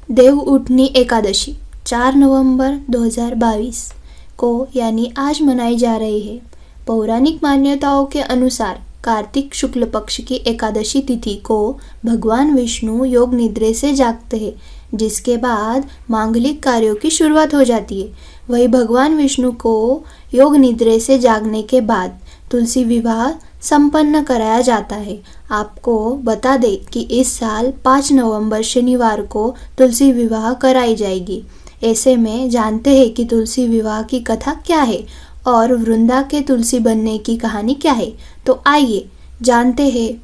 देव उठनी एकादशी 4 नवंबर 2022 को यानी आज मनाई जा रही है। पौराणिक मान्यताओं के अनुसार कार्तिक शुक्ल पक्ष की एकादशी तिथि को भगवान विष्णु योग निद्रे से जागते हैं, जिसके बाद मांगलिक कार्यों की शुरुआत हो जाती है। वही भगवान विष्णु को योग निद्रे से जागने के बाद तुलसी विवाह संपन्न कराया जाता है। आपको बता दें कि इस साल 5 नवंबर शनिवार को तुलसी विवाह कराई जाएगी। ऐसे में जानते हैं कि तुलसी विवाह की कथा क्या है और वृंदा के तुलसी बनने की कहानी क्या है। तो आइए जानते हैं।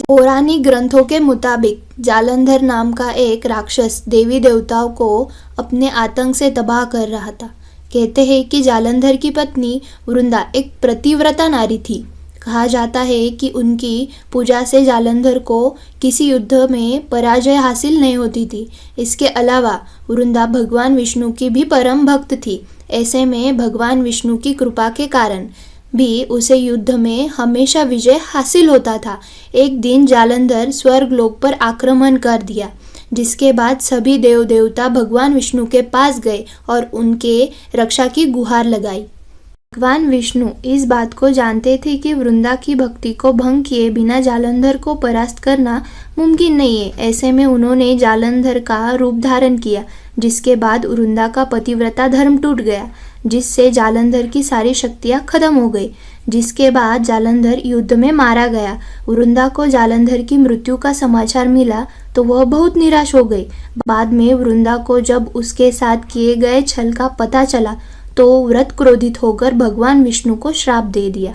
पौराणिक ग्रंथों के मुताबिक जालंधर नाम का एक राक्षस देवी देवताओं को अपने आतंक से तबाह कर रहा था। कहते हैं कि जालंधर की पत्नी वृंदा एक पतिव्रता नारी थी। कहा जाता है कि उनकी पूजा से जालंधर को किसी युद्ध में पराजय हासिल नहीं होती थी। इसके अलावा वृंदा भगवान विष्णु की भी परम भक्त थी। ऐसे में भगवान विष्णु की कृपा के कारण भी उसे युद्ध में हमेशा विजय हासिल होता था। एक दिन जालंधर स्वर्गलोक पर आक्रमण कर दिया, जिसके बाद सभी देव देवता भगवान विष्णु के पास गए और उनके रक्षा की गुहार लगाई। भगवान विष्णु इस बात को जानते थे कि वृंदा की भक्ति को भंग किए बिना जालंधर को परास्त करना मुमकिन नहीं है। ऐसे में उन्होंने जालंधर का रूप धारण किया, जिसके बाद वृंदा का पतिव्रता धर्म टूट गया, जिससे जालंधर की सारी शक्तियां खत्म हो गई। जिसके बाद जालंधर युद्ध में मारा गया। वृंदा को जालंधर की मृत्यु का समाचार मिला तो वह बहुत निराश हो गई। बाद में वृंदा को जब उसके साथ किए गए छल का पता चला तो व्रत क्रोधित होकर भगवान विष्णु को श्राप दे दिया।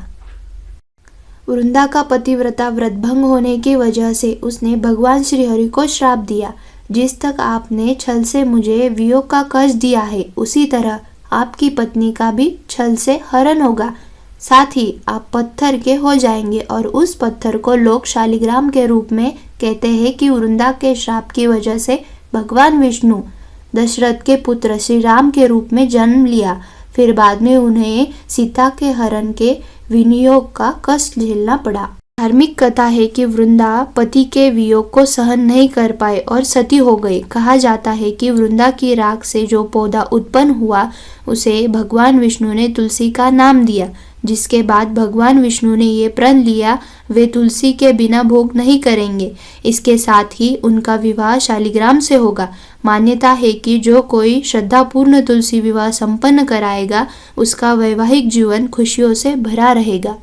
वृंदा का पतिव्रता व्रत भंग होने की वजह से उसने भगवान श्री हरि को श्राप दिया, जिस तक आपने छल से मुझे वियोग का कष्ट दिया है, उसी तरह आपकी पत्नी का भी छल से हरण होगा। साथ ही आप पत्थर के हो जाएंगे और उस पत्थर को लोग शालिग्राम के रूप में कहते हैं कि वृंदा के श्राप की वजह से भगवान विष्णु दशरथ के पुत्र श्री राम के रूप में जन्म लिया। फिर बाद में उन्हें सीता के हरण के विनियोग का कष्ट झेलना पड़ा। धार्मिक कथा है कि वृंदा पति के वियोग को सहन नहीं कर पाए और सती हो गई। कहा जाता है कि वृंदा की राख से जो पौधा उत्पन्न हुआ उसे भगवान विष्णु ने तुलसी का नाम दिया, जिसके बाद भगवान विष्णु ने ये प्रण लिया वे तुलसी के बिना भोग नहीं करेंगे। इसके साथ ही उनका विवाह शालिग्राम से होगा। मान्यता है कि जो कोई श्रद्धापूर्ण तुलसी विवाह संपन्न कराएगा उसका वैवाहिक जीवन खुशियों से भरा रहेगा।